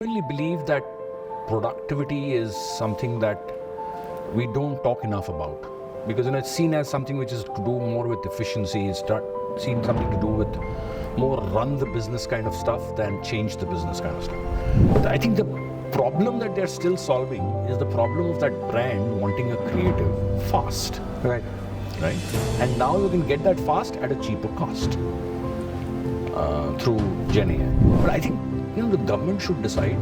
really believe that productivity is something that we don't talk enough about, because it's seen as something which is to do more with efficiency, it's seen something to do with more run the business kind of stuff than change the business kind of stuff. I think the problem that they're still solving is the problem of that brand wanting a creative fast. Right. And now you can get that fast at a cheaper cost through Gen AI. But I think the government should decide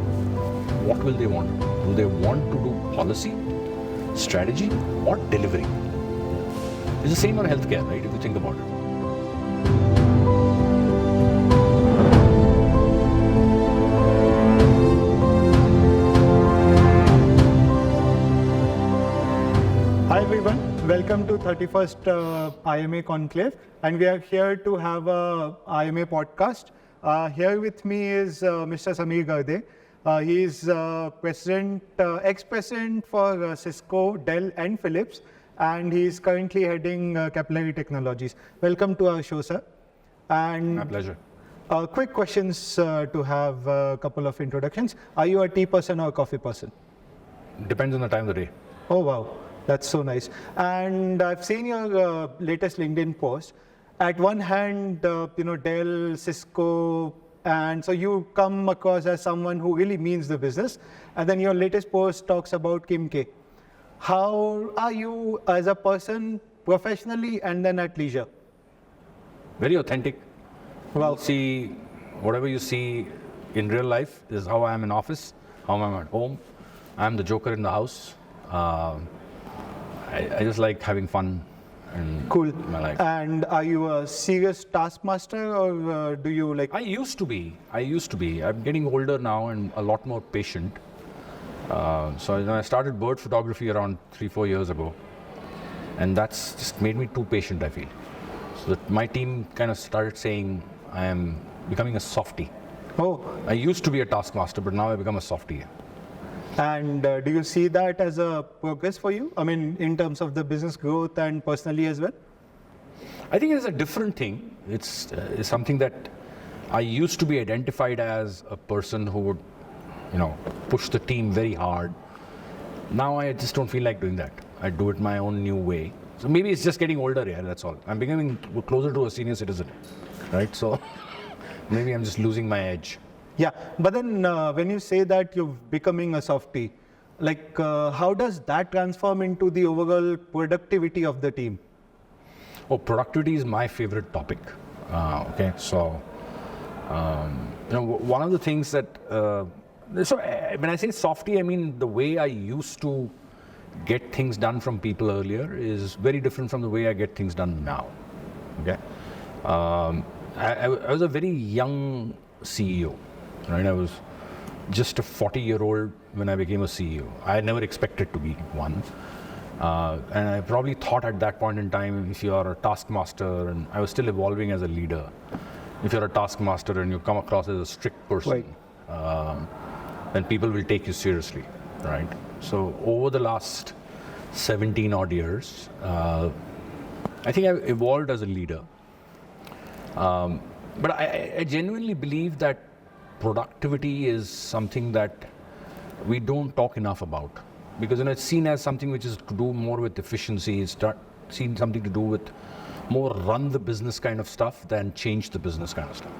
what will they want. Do they want to do policy, strategy, or delivery? It's the same on healthcare, right? If you think about it. Hi everyone, welcome to 31st IMA Conclave, and we are here to have a IMA podcast. Here with me is Mr. Sameer Garde. He is ex-president for Cisco, Dell and Philips, and he is currently heading Capillary Technologies. Welcome to our show, sir. And my pleasure. Quick questions to have a couple of introductions. Are you a tea person or a coffee person? Depends on the time of the day. Oh wow. That's so nice. And I've seen your latest LinkedIn post. At one hand, Dell, Cisco, and so you come across as someone who really means the business. And then your latest post talks about Kim K. How are you as a person professionally and then at leisure? Very authentic. Well, See, whatever you see in real life is how I am in office, how I am at home. I'm the joker in the house. I just like having fun and cool. My life. And are you a serious taskmaster or do you like? I used to be. I'm getting older now and a lot more patient. So I started bird photography around 3-4 years ago, and that's just made me too patient, I feel. So that my team kind of started saying I am becoming a softie. Oh. I used to be a taskmaster, but now I become a softie. And do you see that as a progress for you? I mean, in terms of the business growth and personally as well? I think it's a different thing. It's something that I used to be identified as a person who would, push the team very hard. Now I just don't feel like doing that. I do it my own new way. So maybe it's just getting older, yeah, that's all. I'm becoming closer to a senior citizen, right? So maybe I'm just losing my edge. Yeah, but then when you say that you're becoming a softie, like how does that transform into the overall productivity of the team? Oh, productivity is my favorite topic. Okay, so one of the things that when I say softie, I mean the way I used to get things done from people earlier is very different from the way I get things done now. Okay, I was a very young CEO. Right, I was just a 40-year-old when I became a CEO. I never expected to be one. And I probably thought at that point in time, if you are a taskmaster, and I was still evolving as a leader, if you're a taskmaster and you come across as a strict person, then people will take you seriously, right? So over the last 17 odd years, I think I've evolved as a leader. But I genuinely believe that productivity is something that we don't talk enough about, because it's seen as something which is to do more with efficiency, it's seen something to do with more run the business kind of stuff than change the business kind of stuff.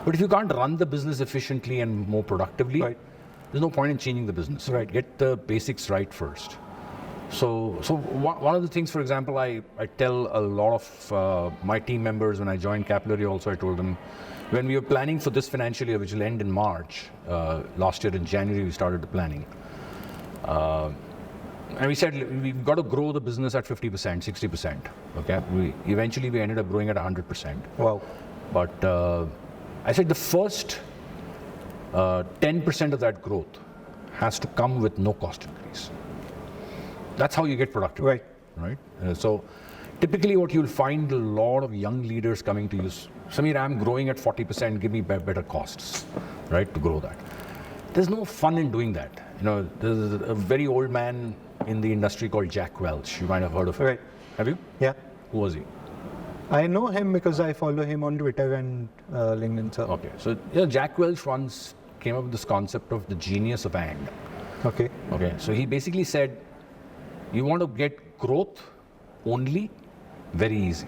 But if you can't run the business efficiently and more productively, there's no point in changing the business. Right? Get the basics right first. So one of the things, for example, I tell a lot of my team members when I joined Capillary also, I told them, when we were planning for this financial year, which will end in March, last year in January we started the planning. And we said we've got to grow the business at 50%, 60%. Okay, eventually we ended up growing at 100%. Wow. But I said the first 10% of that growth has to come with no cost increase. That's how you get productive. Right? So typically what you'll find a lot of young leaders coming to you, Sameer, I'm growing at 40%, give me better costs, right, to grow that. There's no fun in doing that. There's a very old man in the industry called Jack Welch. You might have heard of him. Right. Have you? Yeah. Who was he? I know him because I follow him on Twitter and LinkedIn. So. Okay, so Jack Welch once came up with this concept of the genius of and. Okay. Okay, so he basically said, you want to get growth only, very easy.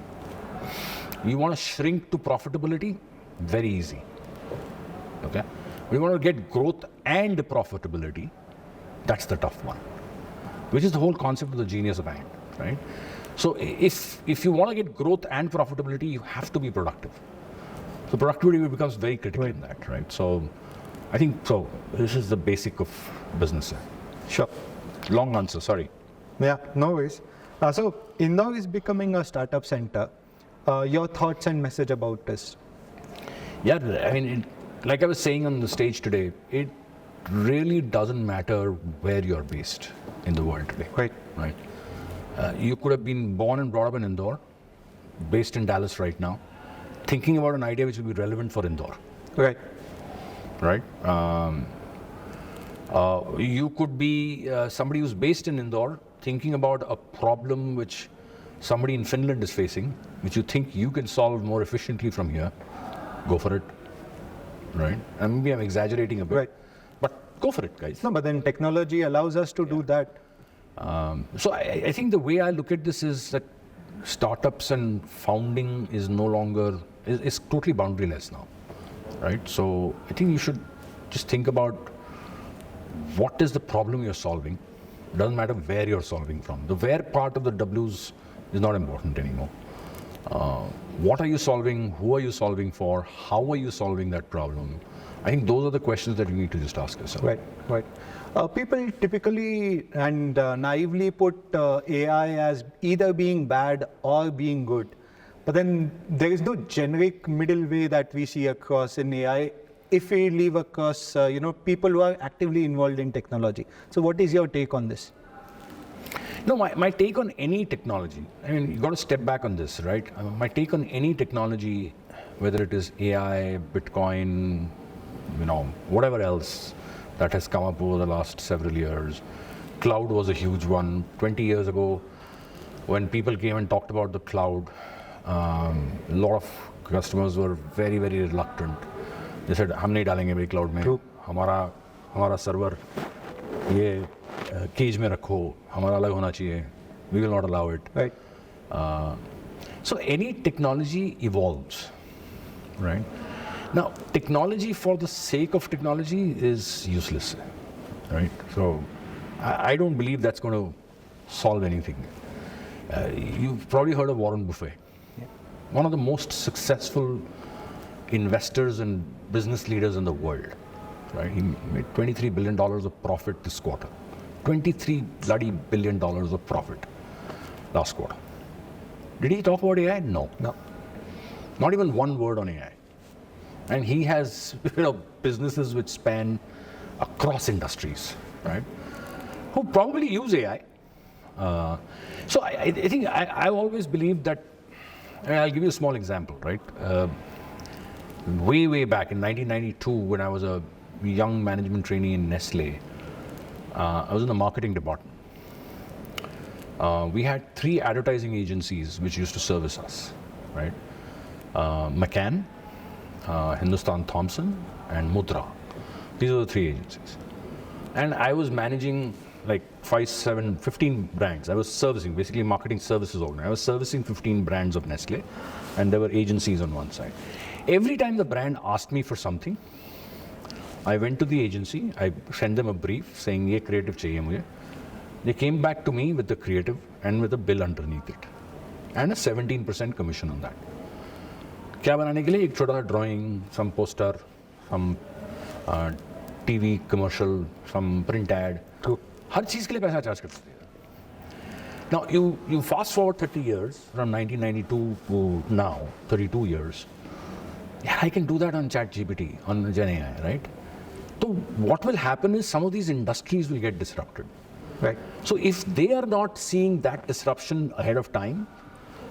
You want to shrink to profitability, very easy. Okay, we want to get growth and profitability, that's the tough one, which is the whole concept of the genius of and, right? So if you want to get growth and profitability, you have to be productive. So productivity becomes very critical in that, right? So I think so. This is the basic of business. Sure. Long answer, sorry. Yeah, no worries. So Indore is becoming a startup center. Your thoughts and message about this? Yeah, I mean, like I was saying on the stage today, it really doesn't matter where you're based in the world today. Right. You could have been born and brought up in Indore, based in Dallas right now, thinking about an idea which will be relevant for Indore. Right. You could be somebody who's based in Indore, thinking about a problem which somebody in Finland is facing, which you think you can solve more efficiently from here. Go for it, right? And maybe I'm exaggerating a bit, Right. but go for it, guys. No, but then technology allows us to do that. So I think the way I look at this is that startups and founding is no longer, is totally boundaryless now, right? So I think you should just think about what is the problem you're solving. It doesn't matter where you're solving from. The where part of the W's is not important anymore. What are you solving? Who are you solving for? How are you solving that problem? I think those are the questions that you need to just ask yourself. Right. People typically and naively put AI as either being bad or being good. But then there is no generic middle way that we see across in AI if we leave across people who are actively involved in technology. So what is your take on this? No, my take on any technology, I mean, you got to step back on this, right? My take on any technology, whether it is AI, Bitcoin, whatever else that has come up over the last several years. Cloud was a huge one. 20 years ago, when people came and talked about the cloud, a lot of customers were very, very reluctant. They said, "हम नहीं डालेंगे भाई cloud में, हमारा server ये cage में रखो, हमारा अलग होना चाहिए. We will not allow it." Right. So any technology evolves, right? Now, technology for the sake of technology is useless, right? So I don't believe that's going to solve anything. You've probably heard of Warren Buffett, one of the most successful investors and business leaders in the world, right? He made $23 billion of profit this quarter. $23 bloody billion of profit last quarter. Did he talk about AI? No. Not even one word on AI. And he has businesses which span across industries, right? Who probably use AI. So I think I've always believed that, I'll give you a small example, right? Way back in 1992, when I was a young management trainee in Nestle, I was in the marketing department. We had 3 advertising agencies which used to service us, right? McCann, Hindustan Thompson, and Mudra. These are the 3 agencies. And I was managing like 15 brands. I was servicing, basically marketing services organization. I was servicing 15 brands of Nestle, and there were agencies on one side. Every time the brand asked me for something, I went to the agency, I sent them a brief saying, "Ye creative chahiye mujhe." They came back to me with the creative and with a bill underneath it, and a 17% commission on that. क्या बनाने के लिए? एक छोटा सा drawing, some poster, some TV commercial, some print ad. हर चीज़ के लिए पैसा चार्ज करते थे. Now you fast forward 30 years from 1992 to now, 32 years. Yeah, I can do that on ChatGPT, on GenAI, right? So what will happen is some of these industries will get disrupted. Right. So if they are not seeing that disruption ahead of time,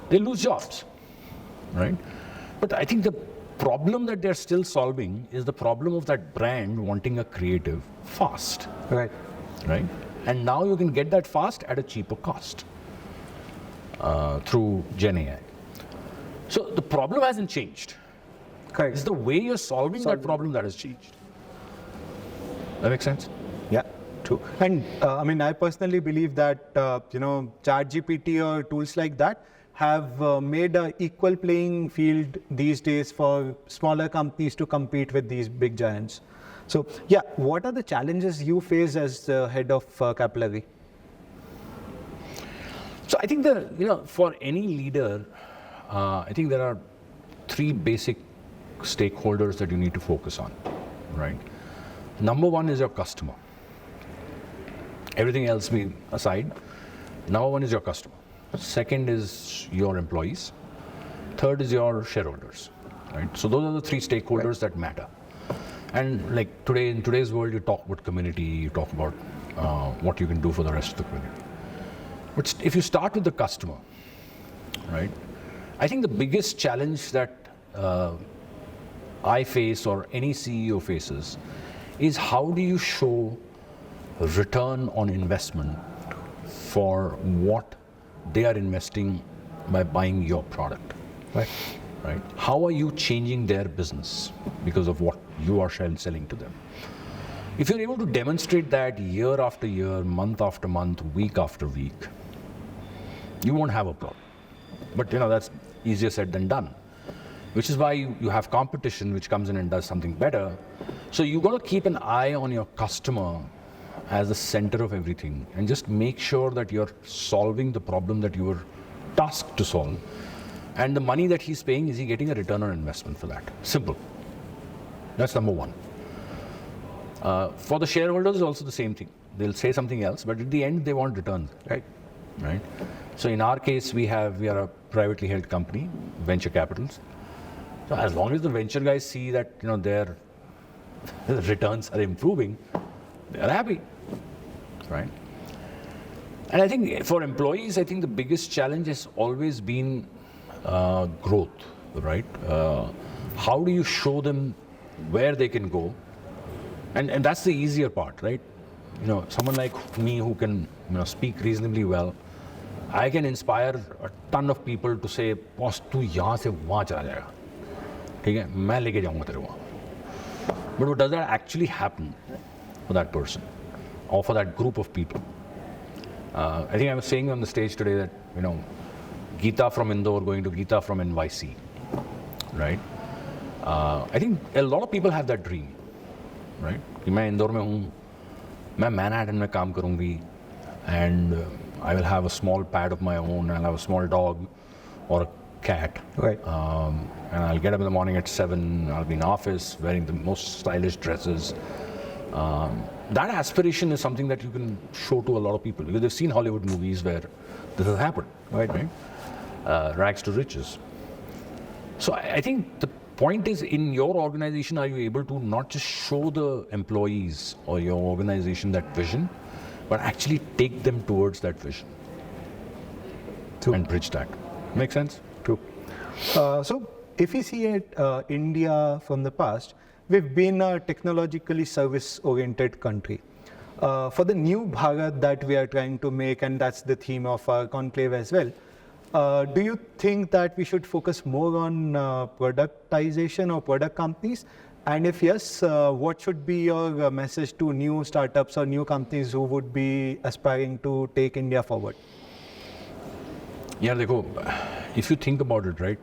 they lose jobs, right? But I think the problem that they're still solving is the problem of that brand wanting a creative fast. Right. And now you can get that fast at a cheaper cost through GenAI. So the problem hasn't changed. Correct. It's the way you're solving that problem that has changed. That makes sense? Yeah, true. And I mean, I personally believe that ChatGPT or tools like that have made an equal playing field these days for smaller companies to compete with these big giants. So, yeah, what are the challenges you face as the head of Capillary? So I think that, for any leader, I think there are three basic stakeholders that you need to focus on, right? Number one is your customer. Everything else be aside. Number one is your customer. Second is your employees. Third is your shareholders, right? So those are the three stakeholders that matter. And like today, in today's world, you talk about community, you talk about what you can do for the rest of the community. But if you start with the customer, right? I think the biggest challenge that I face or any CEO faces is how do you show return on investment for what they are investing by buying your product, Right. right? How are you changing their business because of what you are selling to them? If you're able to demonstrate that year after year, month after month, week after week, you won't have a problem. But that's easier said than done, which is why you have competition which comes in and does something better. So you got to keep an eye on your customer as the center of everything and just make sure that you're solving the problem that you were tasked to solve. And the money that he's paying, is he getting a return on investment for that? Simple. That's number one. For the shareholders, also the same thing. They'll say something else, but at the end, they want returns, right? So in our case, we are a privately held company, venture capitals. So as long as the venture guys see that their returns are improving, they're happy, right? And I think for employees, I think the biggest challenge has always been growth, right? How do you show them where they can go? And that's the easier part, right? Someone like me who can speak reasonably well, I can inspire a ton of people to say, boss, tu yahan se wahan chala jayega. ठीक है, मैं लेके जाऊंगा तेरे वहाँ. But does that actually happen for that person or for that group of people? I think I was saying on the stage today that Geeta from Indore going to Geeta from NYC, right? I think a lot of people have that dream, right? कि मैं इंदौर में हूँ, मैं Manhattan में काम करूँगी, and I will have a small pad of my own, and I'll have a small dog or a cat, Right. And I'll get up in the morning at 7, I'll be in office wearing the most stylish dresses. That aspiration is something that you can show to a lot of people because they've seen Hollywood movies where this has happened, right? Rags to riches. So I think the point is, in your organization, are you able to not just show the employees or your organization that vision, but actually take them towards that vision and bridge that? Make sense? True. So if we see at India from the past, we've been a technologically service-oriented country. For the new Bharat that we are trying to make, and that's the theme of our conclave as well, do you think that we should focus more on productization or product companies? And if yes, what should be your message to new startups or new companies who would be aspiring to take India forward? Yeah, देखो, if you think about it, right,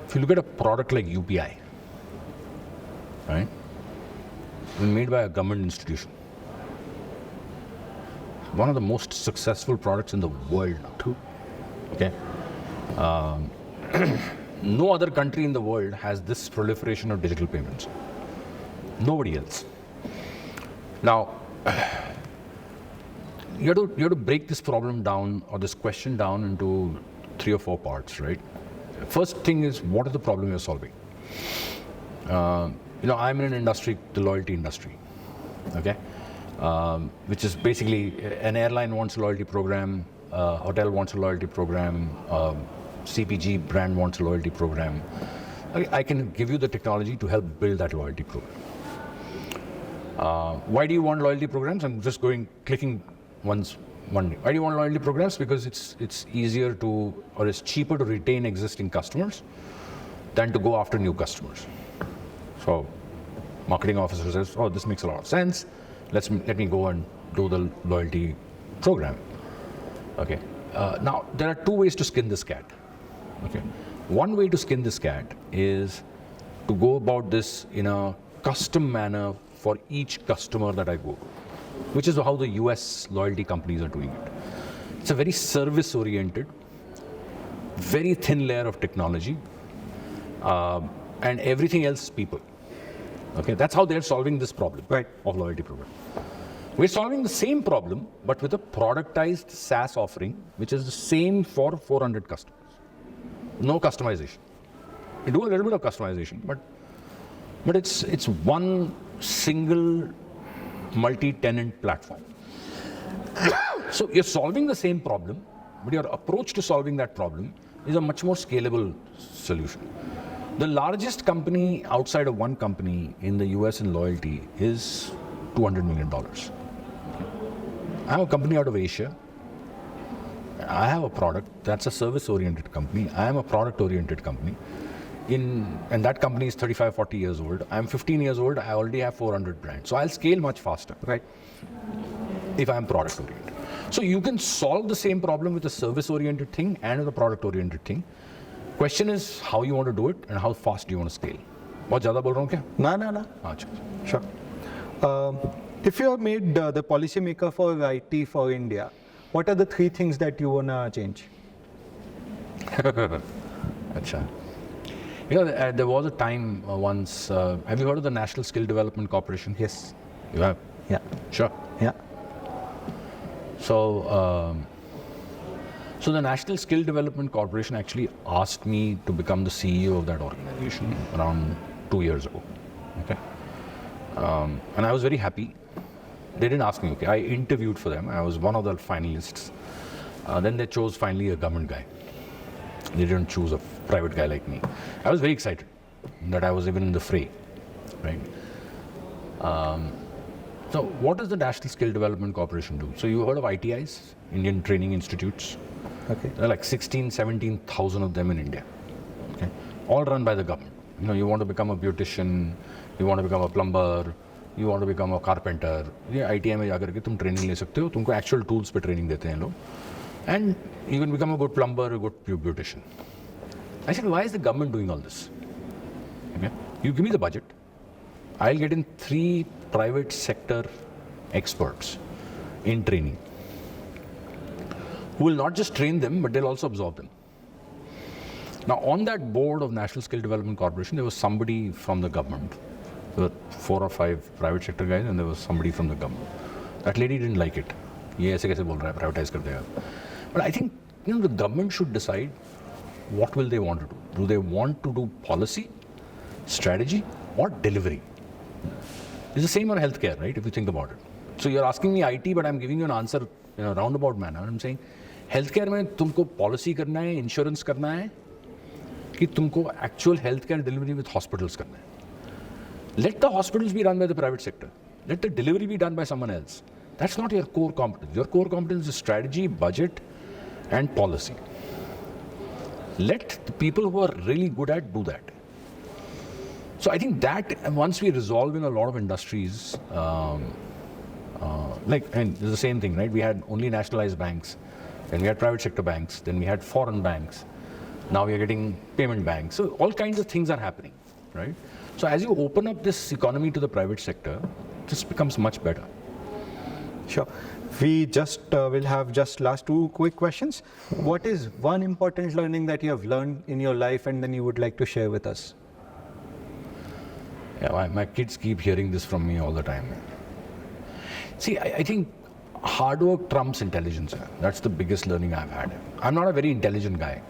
if you look at a product like UPI, right, made by a government institution, one of the most successful products in the world now, too. Okay, no other country in the world has this proliferation of digital payments. Nobody else. Now, you have to break this problem down or this question down into 3 or 4 parts, right? First thing is, what is the problem you're solving? I'm in an industry, the loyalty industry, okay? Which is basically an airline wants a loyalty program, a hotel wants a loyalty program, CPG brand wants a loyalty program. I can give you the technology to help build that loyalty program. Why do you want loyalty programs? I'm just clicking one day. Why do you want loyalty programs? Because it's easier to, or it's cheaper to retain existing customers than to go after new customers. So Marketing officer says, oh, this makes a lot of sense. Let me go and do the loyalty program. Okay. Now, there are two ways to skin this cat. Okay. One way to skin this cat is to go about this in a custom manner for each customer that I go to, which is how the US loyalty companies are doing it. It's a very service-oriented, very thin layer of technology, and everything else is people. Okay, that's how they're solving this problem of loyalty program. We're solving the same problem, but with a productized SaaS offering, which is the same for 400 customers. No customization. We do a little bit of customization, but it's one single multi-tenant platform. So you're solving the same problem, but your approach to solving that problem is a much more scalable solution. The largest company outside of one company in the US in loyalty is $200 million. I have a company out of Asia. I have a product that's a service-oriented company. I am a product-oriented company. And that company is 35, 40 years old. I'm 15 years old. I already have 400 brands. So I'll scale much faster, right? If I'm product-oriented. So you can solve the same problem with a service-oriented thing and with a product-oriented thing. Question is how you want to do it and how fast do you want to scale. बहुत ज़्यादा बोल रहा हूँ क्या? No. अच्छा. Sure. If you are made the policy maker for IT for India, what are the 3 things that you want to change? अच्छा. You know, there was a time once, have you heard of the National Skill Development Corporation? Yes. You have? Yeah. Sure. Yeah. So the National Skill Development Corporation actually asked me to become the CEO of that organization around 2 years ago. Okay. And I was very happy. They didn't ask me, okay. I interviewed for them. I was one of the finalists. Then they chose finally a government guy. They didn't choose a private guy like me. I was very excited that I was even in the fray, right? So what does the National Skill Development Corporation do? So you heard of ITIs, Indian Training Institutes? Okay. There are like 17,000 of them in India. Okay. All run by the government. You know, you want to become a beautician, you want to become a plumber, you want to become a carpenter. ये ITI में जाकर के तुम training ले सकते हो, तुमको actual tools पे training देते हैं लोग. And you can become a good plumber, a good beautician. I said, why is the government doing all this? Okay. You give me the budget. I'll get in 3 private sector experts in training who will not just train them, but they'll also absorb them. Now, on that board of National Skill Development Corporation, there was somebody from the government. There were 4 or 5 private sector guys, and there was somebody from the government. That lady didn't like it. ये ऐसे कैसे बोल रहा है, privatize कर देगा. But I think, you know, the government should decide what will they want to do. Do they want to do policy, strategy, or delivery? It's the same on healthcare, right? If you think about it. So you're asking me IT, but I'm giving you an answer in a roundabout manner. I'm saying, healthcare में तुमको policy करना है, insurance करना है, कि तुमको actual healthcare delivery with hospitals करना है. Let the hospitals be run by the private sector. Let the delivery be done by someone else. That's not your core competence. Your core competence is strategy, budget, and policy. Let the people who are really good at do that. So I think that once we resolve in a lot of industries, and it's the same thing, right? We had only nationalized banks, then we had private sector banks, then we had foreign banks. Now we are getting payment banks. So all kinds of things are happening, right? So as you open up this economy to the private sector, this becomes much better. Sure. We just will have just last 2 quick questions. What is one important learning that you have learned in your life and then you would like to share with us? Yeah, my kids keep hearing this from me all the time. See, I think hard work trumps intelligence. That's the biggest learning I've had. I'm not a very intelligent guy.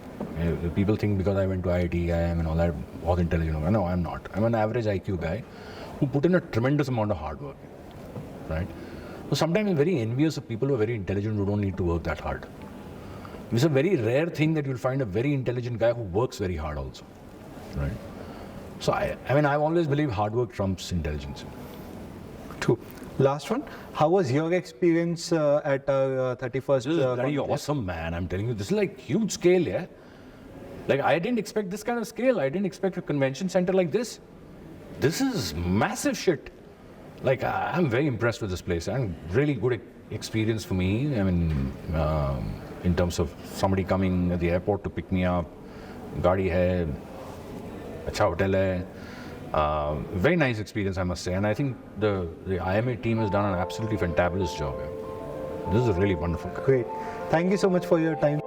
People think because I went to IIT, IIM and all that, all intelligent. No, I'm not. I'm an average IQ guy who put in a tremendous amount of hard work, right? So sometimes I'm very envious of people who are very intelligent who don't need to work that hard. It's a very rare thing that you'll find a very intelligent guy who works very hard also, right? So I mean, I've always believed hard work trumps intelligence. True. Last one. How was your experience at 31st? This is very awesome, man. I'm telling you, this is like huge scale, yeah? Like I didn't expect this kind of scale. I didn't expect a convention center like this. this is massive shit. Like, I'm very impressed with this place, and really good experience for me. I mean, in terms of somebody coming at the airport to pick me up, Garde hai, acha hotel hai. Very nice experience, I must say. And I think the IMA team has done an absolutely fantabulous job. This is really wonderful. Great. Thank you so much for your time.